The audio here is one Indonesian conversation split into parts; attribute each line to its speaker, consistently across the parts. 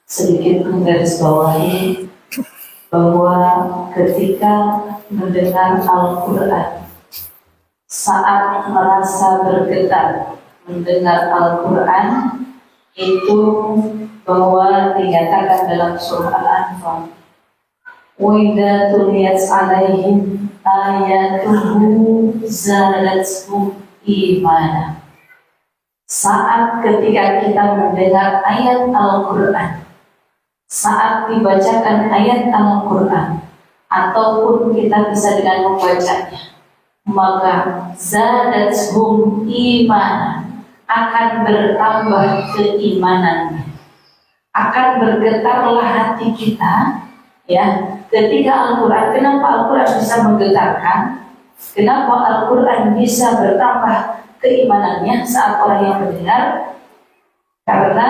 Speaker 1: sedikit menggarisbawahi bahwa ketika mendengar Al-Quran, saat merasa bergetar mendengar Al-Quran, itu bahwa dinyatakan dalam surah Al-Anfal, wa idza tuliyat 'alaihim ayatuhu zadatuhum imana. Saat ketika kita mendengar ayat Al-Quran, saat dibacakan ayat Al-Quran, ataupun kita bisa dengan membacanya, maka zadatuhum imana, akan bertambah keimanannya, akan bergetarlah hati kita. Ya, ketika Al-Quran, kenapa Al-Quran bisa menggetarkan? Kenapa Al-Quran bisa bertambah keimanannya saat orang yang mendengar? Karena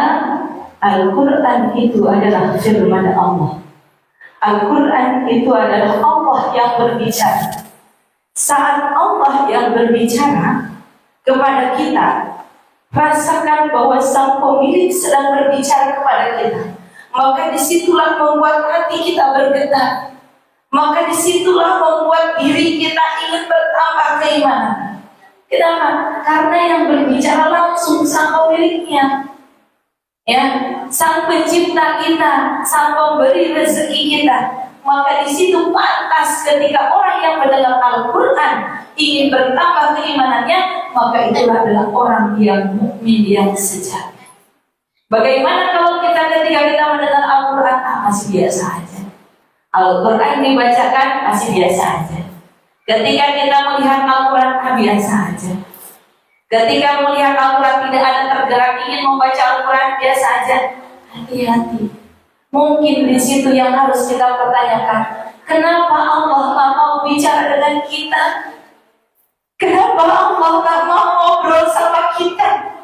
Speaker 1: Al-Quran itu adalah firman Allah. Al-Quran itu adalah Allah yang berbicara. Saat Allah yang berbicara kepada kita, rasakan bahwa Sang Pemilik sedang berbicara kepada kita. Maka disitulah membuat hati kita bergetar. Maka disitulah membuat diri kita ingin bertambah keimanan. Kenapa? Karena yang berbicara langsung Sang Pemiliknya, ya, Sang Pencipta kita, Sang Pemberi rezeki kita. Maka di situ pantas ketika orang yang mendengar Al-Quran ingin bertambah keimanannya, maka itulah adalah orang yang mukmin yang sejati. Bagaimana kalau ketika kita mendengar Al-Quran, masih biasa aja. Al-Quran dibacakan, masih biasa aja. Ketika kita melihat Al-Quran, biasa aja. Ketika melihat Al-Quran tidak ada tergerak ingin membaca Al-Quran, biasa aja. Hati-hati. Mungkin di situ yang harus kita pertanyakan, kenapa Allah tak mau bicara dengan kita? Kenapa Allah tak mau ngobrol sama kita?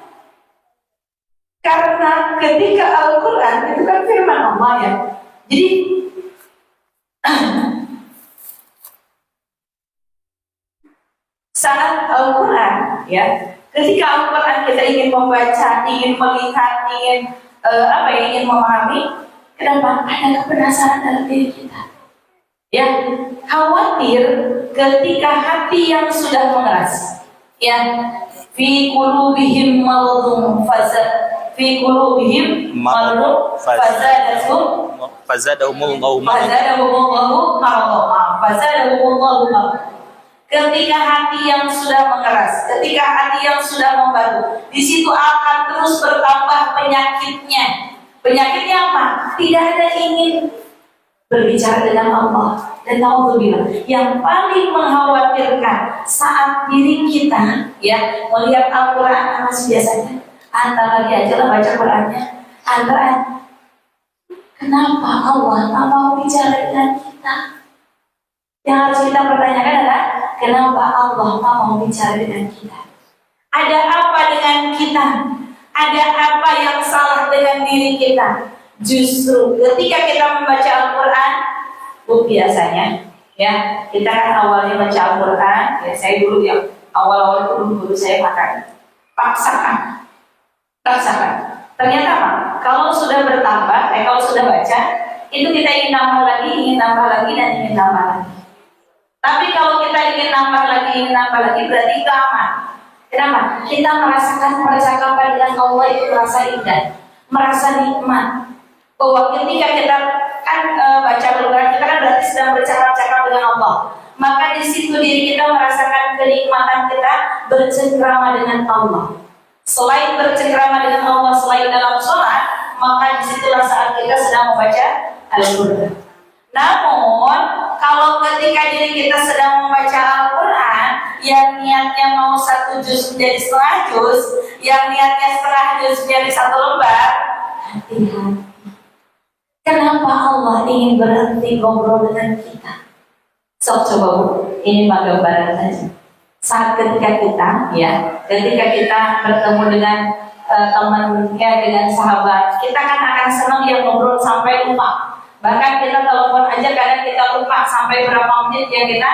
Speaker 1: Karena ketika Al-Quran itu kan firman Allah, ya. Jadi saat Al-Quran, ya, ketika Al-Quran kita ingin membaca, ingin melihat, ingin memahami, kenapa? Ada kepenasaran dalam diri kita. Ya, khawatir ketika hati yang sudah mengeras, ya, fi qulubihim maradun fi qulubihim maradun fazadahumullahu maradun. Ketika hati yang sudah mengeras, ketika hati yang sudah membatu, di situ akan terus bertambah penyakitnya. Penyakitnya apa? Tidak ada ingin berbicara dengan Allah. Dan naudzubillah, yang paling mengkhawatirkan saat diri kita, ya, melihat Al-Quran masih biasanya antar lagi aja lah baca Qurannya, antara kenapa Allah tak mau bicara dengan kita? Yang harus kita pertanyakan adalah kenapa Allah tak mau bicara dengan kita? Ada apa dengan kita? Ada apa yang salah dengan diri kita? Justru ketika kita membaca Al-Quran, biasanya, ya, kita kan awalnya baca Al-Quran, ya, saya dulu yang awal-awal itu guru saya makan, paksakan. Ternyata apa? Kalau sudah bertambah, kalau sudah baca, itu kita ingin nambah lagi, dan ingin nambah lagi. Tapi kalau kita ingin nambah lagi, berarti itu aman. Kenapa? Kita merasakan percakapan dengan Allah itu merasa indah, merasa nikmat. Bahwa ketika kita kan baca Al-Quran, kita kan berarti sedang bercakap-cakap dengan Allah. Maka di situ diri kita merasakan kenikmatan kita bercengkrama dengan Allah. Selain bercengkrama dengan Allah, selain dalam sholat, maka disitulah saat kita sedang membaca Al-Quran. Namun, kalau ketika diri kita sedang membaca Al-Quran, yang niatnya mau 1 juz menjadi setengah juz, yang niatnya setengah juz menjadi 1 lembar, hati-hati. Kenapa Allah ingin berhenti ngobrol dengan kita? Coba ini gambaran saja. Saat ketika kita bertemu dengan temannya, dengan sahabat, kita kan akan senang yang ngobrol sampai lupa. Bahkan kita telepon aja kadang kita lupa sampai berapa menit yang kita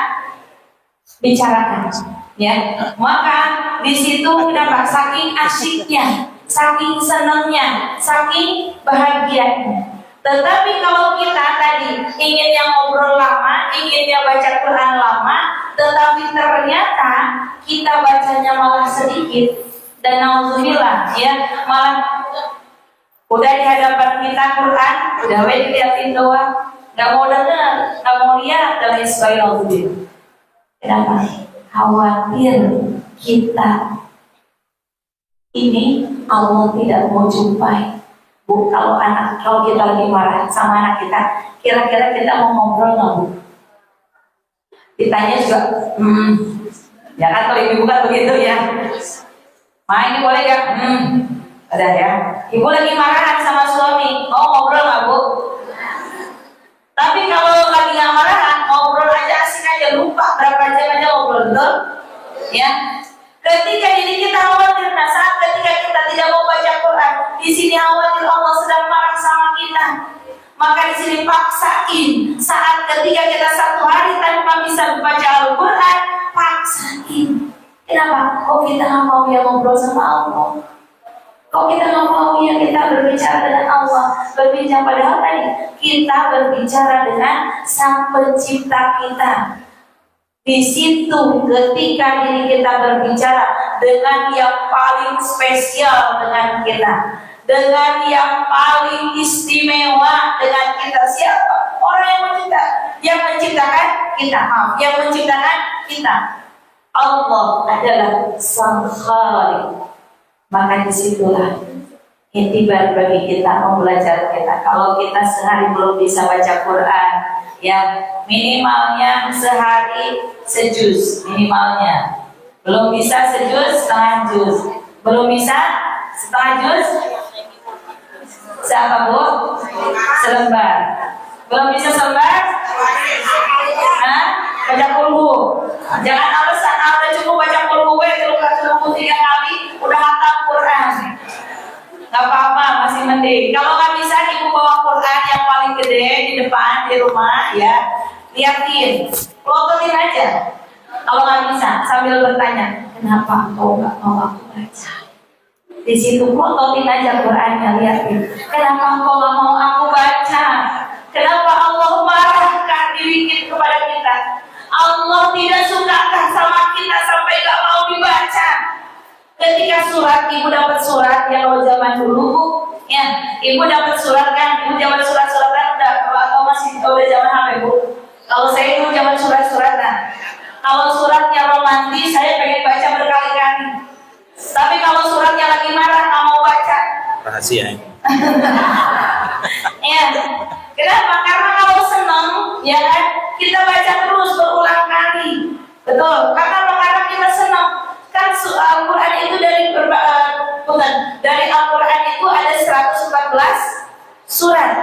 Speaker 1: bicarakan. Ya, maka di situ kenapa? Saking asyiknya, saking senangnya, saking bahagia bahagianya. Tetapi kalau kita tadi inginnya ngobrol lama, inginnya baca Quran lama, tetapi ternyata kita bacanya malah sedikit, dan naudzubillah ya, malah udah di hadapan kita Quran, udah dilihatin doang, nggak mau dengar, nggak mau lihat, dan lain sebagainya. Kenapa? Khawatir kita ini Allah tidak mau jumpai. Bu, kalau kita lagi marah sama anak kita, kira-kira kita mau ngobrol nggak, Bu? Ditanya juga, ya kan, kalau ibu kan begitu ya. Ma, ini boleh ya? Ada ya. Ibu lagi marahan sama suami, mau ngobrol nggak, Bu? Tapi kalau lagi nggak marahan, ngobrol aja, asik aja, lupa berapa jam aja ngobrol, betul? Ya. Ketika diri kita khawatir, nah saat ketika kita tidak mau baca Quran, di sini khawatir Allah sedang marah sama kita. Maka di sini paksain. Saat ketika kita satu hari tanpa bisa membaca Al-Quran, paksain. Kenapa? Kok kita nggak mau ya ngobrol sama Allah? Kok kita nggak mau ya kita berbicara dengan Allah? Berbicara, padahal tadi kita berbicara dengan Sang Pencipta kita. Di situ ketika diri kita berbicara dengan yang paling spesial dengan kita, dengan yang paling istimewa dengan kita. Siapa? Orang yang menciptakan kita. Yang menciptakan kita. Allah adalah Sang Khaliq. Maka disitulah intibar bagi kita membelajar kita. Kalau kita sehari belum bisa baca Quran, ya minimalnya sehari sejuz, minimalnya. Belum bisa sejuz, setengah juz. Belum bisa setengah juz, siapa, Bu? Selembar. Belum bisa selembar? Baca kulhu. Jangan alasan, udah cukup baca kulhu, terlalu 3 kali, udah hafal Quran. Gak apa-apa, masih mending. Kalau nggak bisa, ibu bawa Quran yang paling gede di depan di rumah, ya, liatin, plototin aja. Kalau nggak bisa, sambil bertanya, kenapa engkau nggak mau aku baca? Di situ plototin aja Qurannya, liatin. Kenapa engkau nggak mau aku baca? Kenapa Allah marahkah diri kepada kita? Allah tidak sukakah sama kita sampai nggak mau dibaca? Ketika surat, ibu dapat surat ya, kalau zaman dulu, ya, ibu dapat surat kan, ibu zaman surat-suratan atau masih udah zaman HP, Bu? Kalau saya dulu zaman surat-suratan. Kalau suratnya romantis, saya pengen baca berkali-kali. Tapi kalau suratnya lagi marah, nggak mau baca. Rahasia. Ya, kenapa? Karena kalau senang, ya kan, kita baca terus berulang kali. Betul. Karena kita senang. Kan Al-Quran itu dari Al-Quran itu ada 114 surat.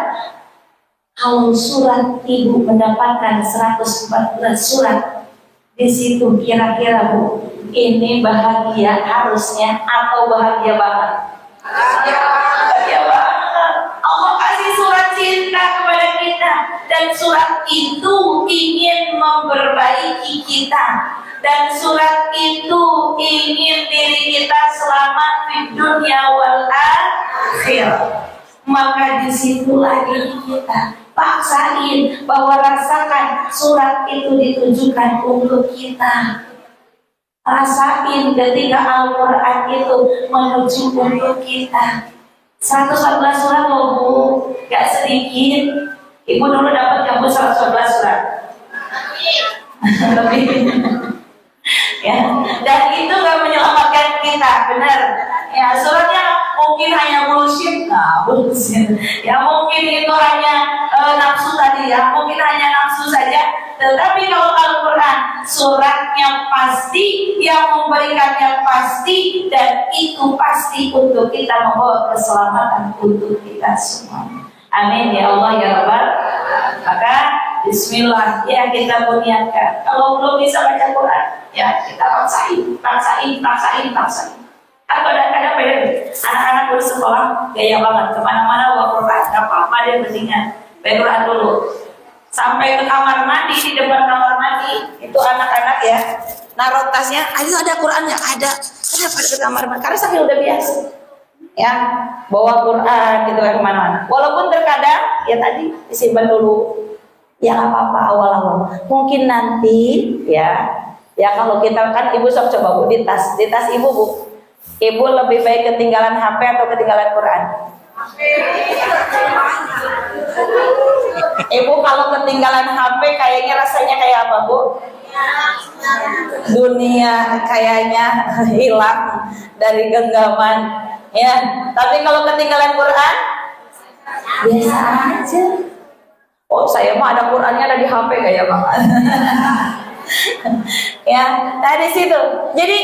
Speaker 1: Kalau surat ibu mendapatkan 114 surat, di situ kira-kira, Bu, ini bahagia harusnya atau bahagia banget? Bahagia banget. Allah kasih surat cinta kepada kita, dan surat itu ingin memperbaiki kita. Dan surat itu ingin diri kita selamat di dunia wal akhir. Maka disitulah diri kita paksain bahwa rasakan surat itu ditujukan untuk kita. Rasain ketika Al-Quran itu menuju untuk kita. 114 surat loh, Bu, gak sedikit. Ibu dulu dapat kamu 114 surat. Lebih. Ya, dan itu gak menyelamatkan kita, benar. Ya, suratnya mungkin hanya bullshit, bullshit. Ya, mungkin itu hanya nafsu tadi, ya, mungkin hanya nafsu saja. Tetapi kalau Al-Quran, suratnya pasti, yang memberikannya pasti, dan itu pasti untuk kita membawa keselamatan untuk kita semua. Amin ya Allah ya Rabbal. Maka Bismillah, ya, kita niatkan. Kalau belum bisa baca Quran, ya kita paksain. Kadang-kadang anak-anak bersekolah gaya banget, kemana-mana bawa Quran, gak apa-apa, dia mendingan baca Quran dulu. Sampai ke kamar mandi, di depan kamar mandi, itu anak-anak ya, naruh tasnya, ayo ada Qurannya, ada pada ke kamar mandi, karena saking udah biasa. ya, bawa Quran gitu kan kemana-mana. Walaupun terkadang ya tadi disimpan dulu, ya nggak apa-apa awal-awal. Mungkin nanti ya kalau kita kan ibu sok coba bu di tas ibu bu, ibu lebih baik ketinggalan HP atau ketinggalan Quran? Ibu kalau ketinggalan HP kayaknya rasanya kayak apa bu? Dunia kayaknya hilang dari genggaman. Ya, tapi kalau ketinggalan Quran biasa aja. Oh, saya mah ada Qurannya ada di HP kayak banget. Ya, nah di situ. Jadi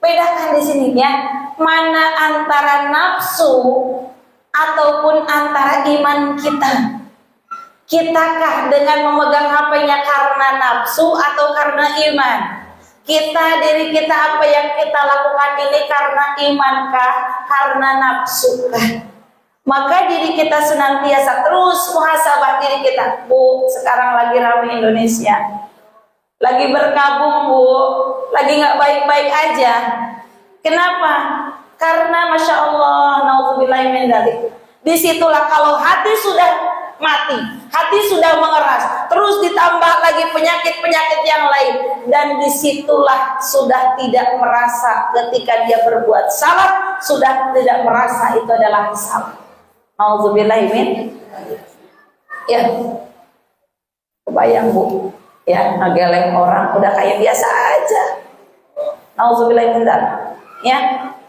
Speaker 1: bedakan di sini ya, mana antara nafsu ataupun antara iman kita. Kitakah dengan memegang HP-nya karena nafsu atau karena iman? Diri kita apa yang kita lakukan ini karena imankah, karena nafsukah? Maka diri kita senantiasa terus muhasabah diri kita. Bu, sekarang lagi ramai Indonesia, lagi berkabung bu, lagi nggak baik-baik aja. Kenapa? Karena masya Allah, naudzubillahi min dzalik. Disitulah kalau hati sudah mati, hati sudah mengeras, terus ditambah lagi penyakit-penyakit yang lain, dan disitulah sudah tidak merasa ketika dia berbuat salah, sudah tidak merasa itu adalah salah. Nauzubillahi min. Ya, kebayang bu, ya ngegeleng orang udah kayak biasa aja. Nauzubillahi min. Ya,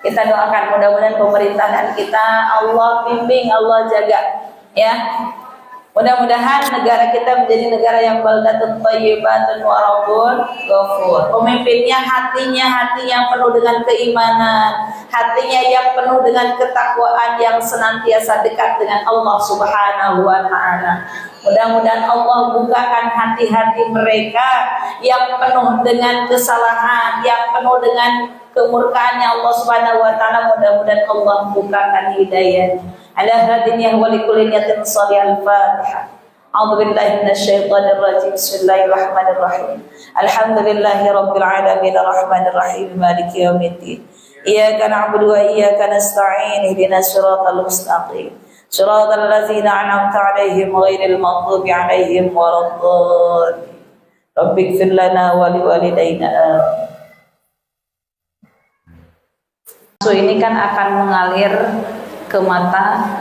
Speaker 1: kita doakan mudah-mudahan pemerintahan kita Allah bimbing, Allah jaga. Ya. Mudah-mudahan negara kita menjadi negara yang baldatun thayyibatun wa rabbun ghafur. Pemimpinnya hati yang penuh dengan keimanan, hatinya yang penuh dengan ketakwaan, yang senantiasa dekat dengan Allah Subhanahu wa taala. Mudah-mudahan Allah bukakan hati-hati mereka yang penuh dengan kesalahan, yang penuh dengan kemurkaannya Allah Subhanahu wa taala. Mudah-mudahan Allah bukakan hidayah. Ala hadiniyah wa likulli niyatin shalihah. Al-Fatihah. A'udzu billahi minasyaitonir rajim. Bismillahirrahmanirrahim. Alhamdulillahi rabbil alamin arrahmanir rahim maliki yaumiddin. Iyyaka na'budu wa iyyaka nasta'in. Ihdinas siratal mustaqim. Shiratal ladzina an'amta 'alaihim ghairil maghdubi 'alaihim waladdallin. Rabbighfir lana wa liwalidayna. So ini kan akan mengalir ke mata,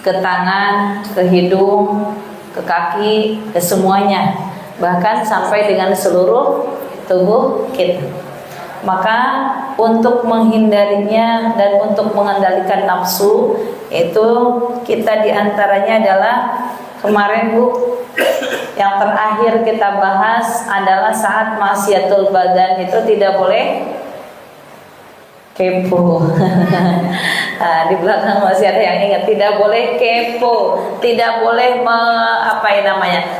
Speaker 1: ke tangan, ke hidung, ke kaki, ke semuanya, bahkan sampai dengan seluruh tubuh kita. Maka untuk menghindarinya dan untuk mengendalikan nafsu itu kita diantaranya adalah kemarin bu, yang terakhir kita bahas adalah saat maksiatul badan itu tidak boleh kepo. Nah, di belakang masih ada yang ingat, tidak boleh kepo, tidak boleh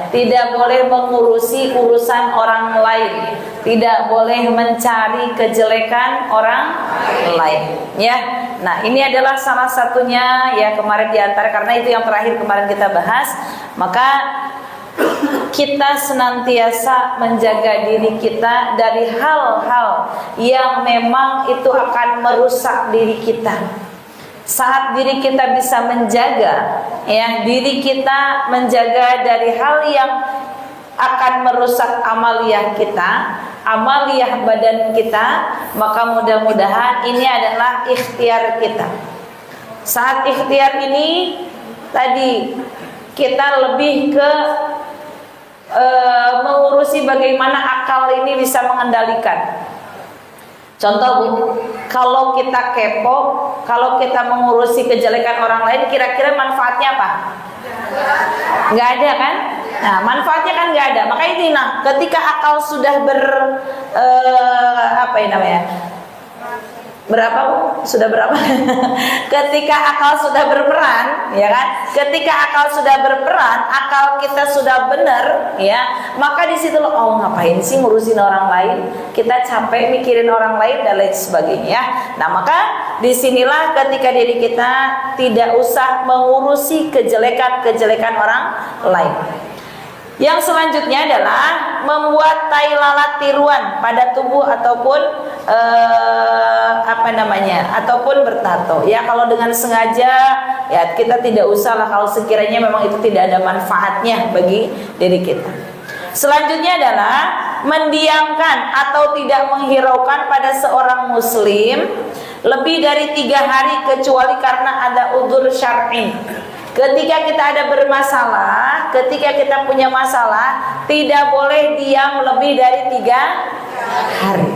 Speaker 1: tidak boleh mengurusi urusan orang lain, tidak boleh mencari kejelekan orang lain. Ya, nah ini adalah salah satunya ya kemarin diantara, karena itu yang terakhir kemarin kita bahas. Maka kita senantiasa menjaga diri kita dari hal-hal yang memang itu akan merusak diri kita. Saat diri kita bisa menjaga, ya diri kita menjaga dari hal yang akan merusak amaliyah kita, amaliyah badan kita, maka mudah-mudahan ini adalah ikhtiar kita. Saat ikhtiar ini tadi kita lebih ke mengurusi bagaimana akal ini bisa mengendalikan. Contoh bu, kalau kita kepo, kalau kita mengurusi kejelekan orang lain, kira-kira manfaatnya apa? Nggak ada kan? Nah, manfaatnya kan nggak ada. Maka ini, nah, ketika akal sudah sudah berapa? Ketika akal sudah berperan, ya kan? Ketika akal sudah berperan, akal kita sudah benar, ya. Maka di situ oh ngapain sih ngurusin orang lain? Kita capek mikirin orang lain dan lain sebagainya. Nah, maka disinilah ketika diri kita tidak usah mengurusi kejelekan orang lain. Yang selanjutnya adalah membuat tai lalat tiruan pada tubuh ataupun ataupun bertato. Ya kalau dengan sengaja ya kita tidak usah lah kalau sekiranya memang itu tidak ada manfaatnya bagi diri kita. Selanjutnya adalah mendiamkan atau tidak menghiraukan pada seorang muslim lebih dari 3 hari kecuali karena ada udzur syar'i. Ketika kita ada bermasalah, ketika kita punya masalah, tidak boleh diam lebih dari 3 hari.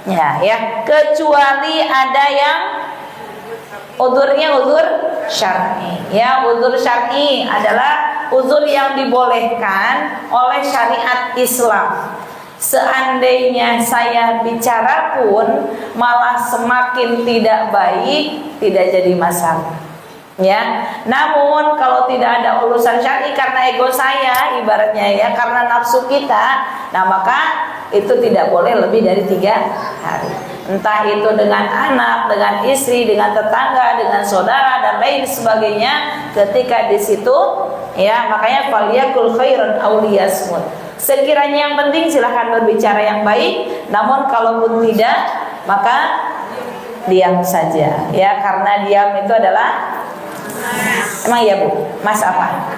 Speaker 1: Ya, kecuali ada yang udzurnya udzur syar'i. Ya, udzur syar'i adalah udzur yang dibolehkan oleh syariat Islam. Seandainya saya bicara pun malah semakin tidak baik, tidak jadi masalah. Ya, namun kalau tidak ada urusan syar'i karena ego saya ibaratnya ya, karena nafsu kita, nah maka itu tidak boleh lebih dari 3 hari. Entah itu dengan anak, dengan istri, dengan tetangga, dengan saudara dan lain sebagainya. Ketika di situ ya, makanya faliyakul khairan aw liyasmut. Sekiranya yang penting silahkan berbicara yang baik, namun kalaupun tidak maka diam saja ya, karena diam itu adalah emang ya Bu, Mas apa?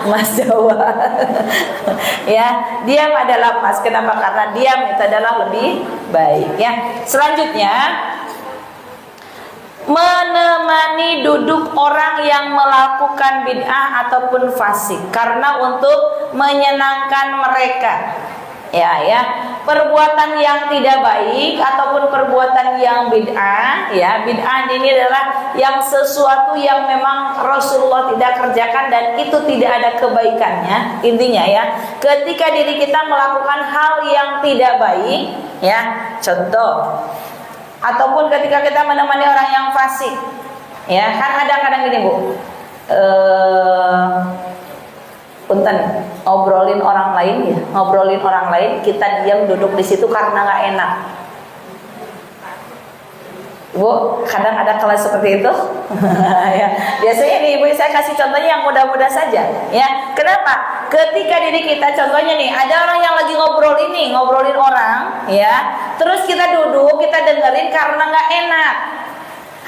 Speaker 1: Mas Jawa. Ya, diam adalah Mas. Kenapa? Karena diam itu adalah lebih baik ya. Selanjutnya menemani duduk orang yang melakukan bid'ah ataupun fasik karena untuk menyenangkan mereka. Ya, perbuatan yang tidak baik ataupun perbuatan yang bid'ah, ya, bid'ah ini adalah yang sesuatu yang memang Rasulullah tidak kerjakan dan itu tidak ada kebaikannya. Intinya ya, ketika diri kita melakukan hal yang tidak baik, ya, contoh, ataupun ketika kita menemani orang yang fasik, ya, kan ada kadang gini Bu, punten ngobrolin orang lain ya, ngobrolin orang lain, kita diam duduk di situ karena nggak enak. Bu, kadang ada kelas seperti itu. Ya, biasanya nih Ibu saya kasih contohnya yang mudah-mudah saja. Ya, kenapa? Ketika diri kita, contohnya nih, ada orang yang lagi ngobrolin orang, ya, terus kita duduk, kita dengerin karena nggak enak.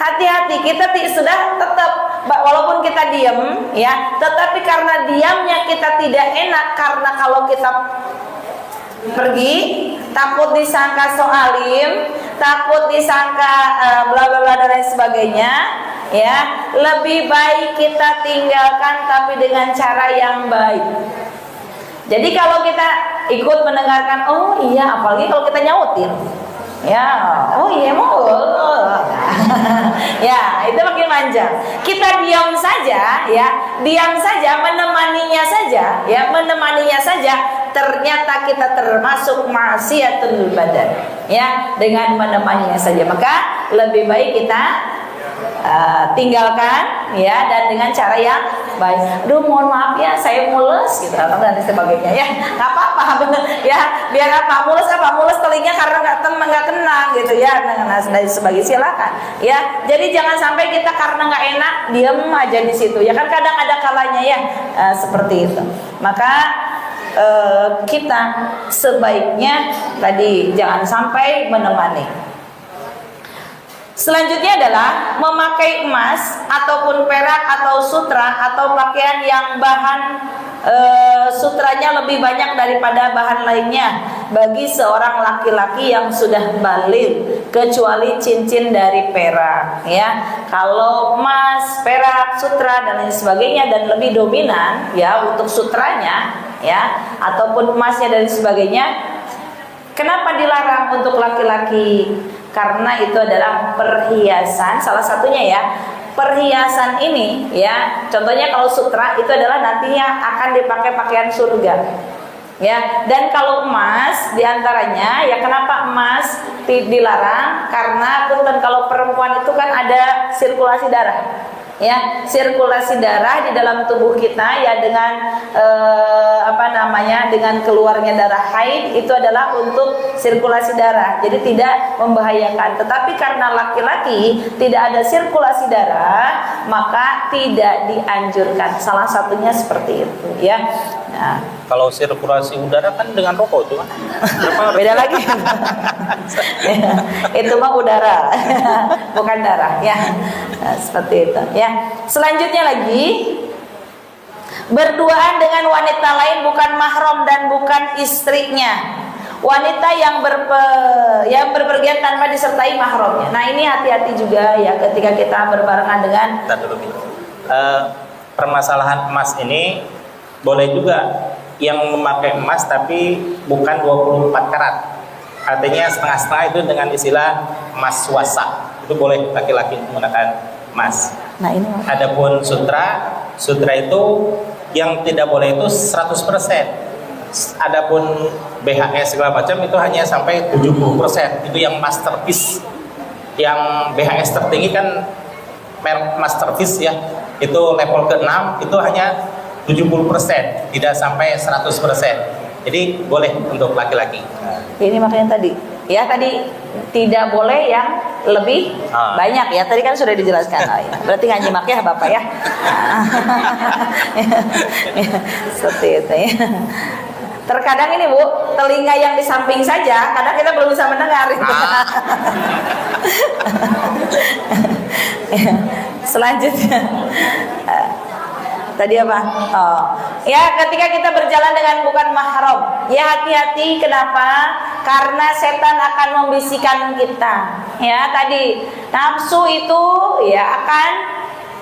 Speaker 1: Hati-hati, kita sudah tetap walaupun kita diam ya, tetapi karena diamnya kita tidak enak, karena kalau kita pergi takut disangka soalim, takut disangka bla bla bla dan lain sebagainya ya, lebih baik kita tinggalkan tapi dengan cara yang baik. Jadi kalau kita ikut mendengarkan, oh iya, apalagi kalau kita nyautin ya, oh iya mau ya, itu makin manja. Kita diam saja ya, diam saja, menemaninya saja ya, menemaninya saja. Ternyata kita termasuk maksiatul badan ya, dengan menemaninya saja. Maka lebih baik kita tinggalkan ya, dan dengan cara yang baik. Aduh mohon maaf ya, saya mules gitu dan sebagainya ya, nggak apa-apa ya, biar apa mules telinga karena nggak tenang gitu ya, dan sebagainya, silakan ya. Jadi jangan sampai kita karena nggak enak diam aja di situ ya, kan kadang ada kalanya ya seperti itu. Maka kita sebaiknya tadi jangan sampai menemani. Selanjutnya adalah memakai emas ataupun perak atau sutra atau pakaian yang bahan sutranya lebih banyak daripada bahan lainnya bagi seorang laki-laki yang sudah baligh, kecuali cincin dari perak ya. Kalau emas, perak, sutra dan lain sebagainya dan lebih dominan ya untuk sutranya ya, ataupun emasnya dan sebagainya. Kenapa dilarang untuk laki-laki? Karena itu adalah perhiasan, salah satunya ya, perhiasan ini ya, contohnya kalau sutra itu adalah nantinya akan dipakai pakaian surga ya. Dan kalau emas diantaranya ya, kenapa emas dilarang? Karena punten, kalau perempuan itu kan ada sirkulasi darah ya, sirkulasi darah di dalam tubuh kita ya, dengan dengan keluarnya darah haid itu adalah untuk sirkulasi darah, jadi tidak membahayakan. Tetapi karena laki-laki tidak ada sirkulasi darah, maka tidak dianjurkan. Salah satunya seperti itu ya. Nah,
Speaker 2: Kalau sirkulasi udara kan dengan rokok tuh kan.
Speaker 1: beda lagi. Itu mah udara, bukan darah ya. Nah, seperti itu ya. Selanjutnya lagi, berduaan dengan wanita lain bukan mahram dan bukan istrinya. Wanita yang berpergian tanpa disertai mahramnya. Nah, ini hati-hati juga ya ketika kita berbarengan dengan
Speaker 2: permasalahan emas ini boleh juga yang memakai emas tapi bukan 24 karat. Artinya setengah-setengah itu dengan istilah emas swasa. Itu boleh laki-laki menggunakan emas.
Speaker 1: Nah, ini
Speaker 2: Adapun sutra itu yang tidak boleh itu 100%. Adapun BHS segala macam itu hanya sampai 70%. Itu yang masterpiece. Yang BHS tertinggi kan merek masterpiece ya. Itu level ke-6 itu hanya 70%, tidak sampai 100%. Jadi boleh untuk laki-laki.
Speaker 1: ini makanya tadi tidak boleh yang lebih banyak ya. Tadi kan sudah dijelaskan. Berarti nggak nyimak ya Bapak ya. Seperti itu ya. Terkadang ini Bu, telinga yang di samping saja kadang kita belum bisa mendengar. Selanjutnya tadi apa? Ya, ketika kita berjalan dengan bukan mahram, ya hati-hati. Kenapa? Karena setan akan membisikkan kita. Ya, tadi nafsu itu ya akan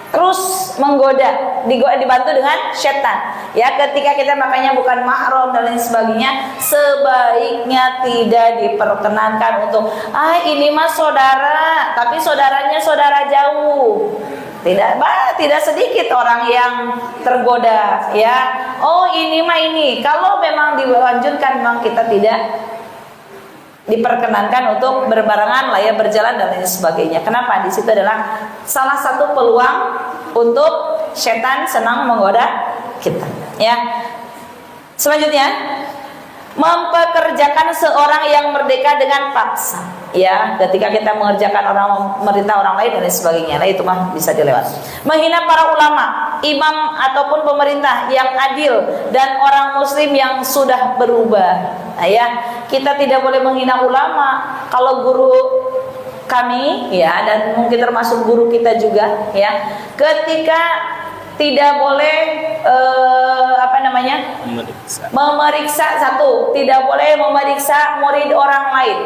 Speaker 1: terus menggoda, dibantu dengan setan. Ya, ketika kita makanya bukan mahram dan lain sebagainya, sebaiknya tidak diperkenankan untuk ini mah saudara, tapi saudaranya saudara jauh. Tidak sedikit orang yang tergoda ya. Oh, ini mah ini. Kalau memang dilanjutkan memang kita tidak diperkenankan untuk berbarengan lah ya, berjalan dan lain sebagainya. Kenapa? Di situ adalah salah satu peluang untuk setan senang menggoda kita. Ya. Selanjutnya, mempekerjakan seorang yang merdeka dengan paksa. Ya, ketika kita mengerjakan merintah orang lain dan lain sebagainya, nah itu mah bisa dilewat. Menghina para ulama, imam ataupun pemerintah yang adil dan orang muslim yang sudah berubah. Nah, ya, kita tidak boleh menghina ulama. Kalau guru kami ya, dan mungkin termasuk guru kita juga ya, ketika tidak boleh memeriksa satu, tidak boleh memeriksa murid orang lain,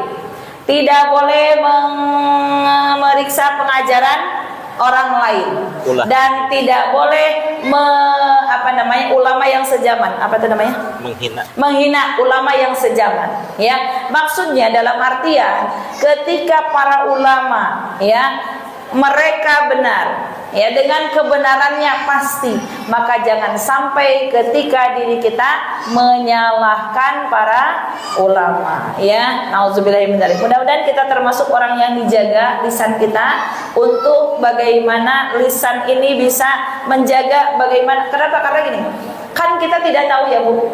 Speaker 1: tidak boleh memeriksa pengajaran orang lain, dan tidak boleh ulama yang sejaman. Apa itu namanya? Menghina ulama yang sejaman. Ya, maksudnya dalam artian ketika para ulama ya mereka benar ya, dengan kebenarannya pasti, maka jangan sampai ketika diri kita menyalahkan para ulama ya. Nauzubillahi min dzalik. Mudah-mudahan kita termasuk orang yang dijaga lisan kita untuk bagaimana lisan ini bisa menjaga bagaimana. Kenapa? Karena gini, kan kita tidak tahu ya Bu,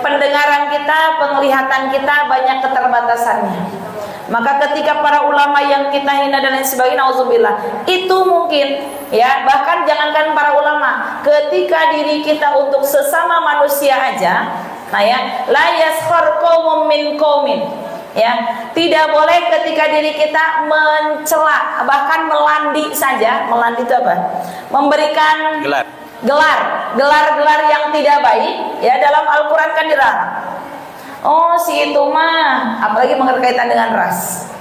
Speaker 1: pendengaran kita, penglihatan kita banyak keterbatasannya. Maka ketika para ulama yang kita hina dan lain sebagainya, nauzubillah, itu mungkin ya, bahkan jangankan para ulama, ketika diri kita untuk sesama manusia aja, nah ya, la yaskhar qaumum min qaumin, ya, tidak boleh ketika diri kita mencela, bahkan melandi saja. Melandi itu apa? Memberikan gelar yang tidak baik ya, dalam Al-Quran kan dilarang. Oh, si itu mah, apalagi berkaitan dengan ras.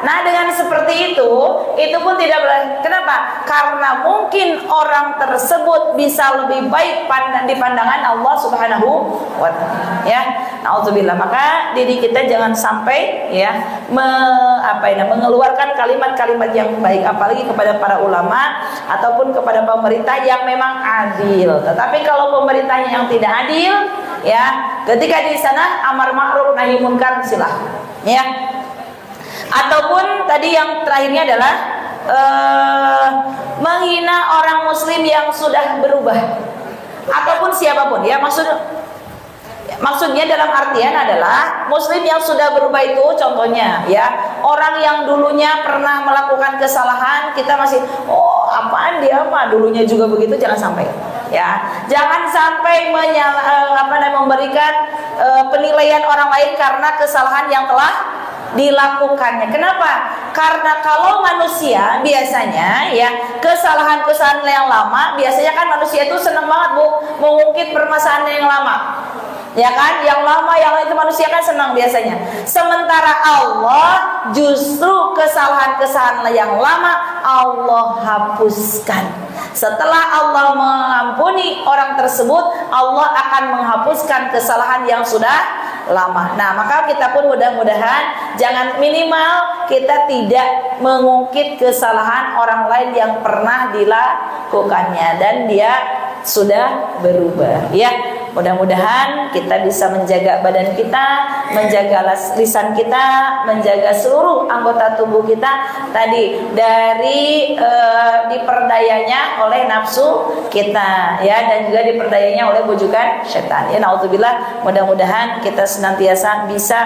Speaker 1: Nah, dengan seperti itu pun tidak boleh. Kenapa? Karena mungkin orang tersebut bisa lebih baik di pandangan Allah Subhanahu wa Ta'ala. Ya, nauzubillah. Maka diri kita jangan sampai ya mengeluarkan kalimat-kalimat yang baik, apalagi kepada para ulama ataupun kepada pemerintah yang memang adil. Tetapi kalau pemerintahnya yang tidak adil, ya, ketika di sana amar ma'ruf nahi munkar silahkan. Ya. Ataupun tadi yang terakhirnya adalah menghina orang muslim yang sudah berubah ataupun siapapun ya, maksudnya dalam artian adalah muslim yang sudah berubah itu contohnya ya, orang yang dulunya pernah melakukan kesalahan kita masih apaan dia mah dulunya juga begitu, jangan sampai. ya. Jangan sampai memberikan penilaian orang lain karena kesalahan yang telah dilakukannya. Kenapa? Karena kalau manusia biasanya ya, kesalahan-kesalahan yang lama biasanya kan manusia itu senang banget Bu mengungkit permasalahan yang lama. Ya kan, yang lama yang itu manusia kan senang biasanya. Sementara Allah justru kesalahan-kesalahan yang lama Allah hapuskan. Setelah Allah mengampuni orang tersebut, Allah akan menghapuskan kesalahan yang sudah lama. Nah, maka kita pun mudah-mudahan jangan, minimal kita tidak mengungkit kesalahan orang lain yang pernah dilakukannya dan dia sudah berubah, ya. Mudah-mudahan kita bisa menjaga badan kita, menjaga lisan kita, menjaga seluruh anggota tubuh kita tadi dari diperdayanya oleh nafsu kita, ya, dan juga diperdayanya oleh bujukan setan. Ya, naudzubillah. Mudah-mudahan kita senantiasa bisa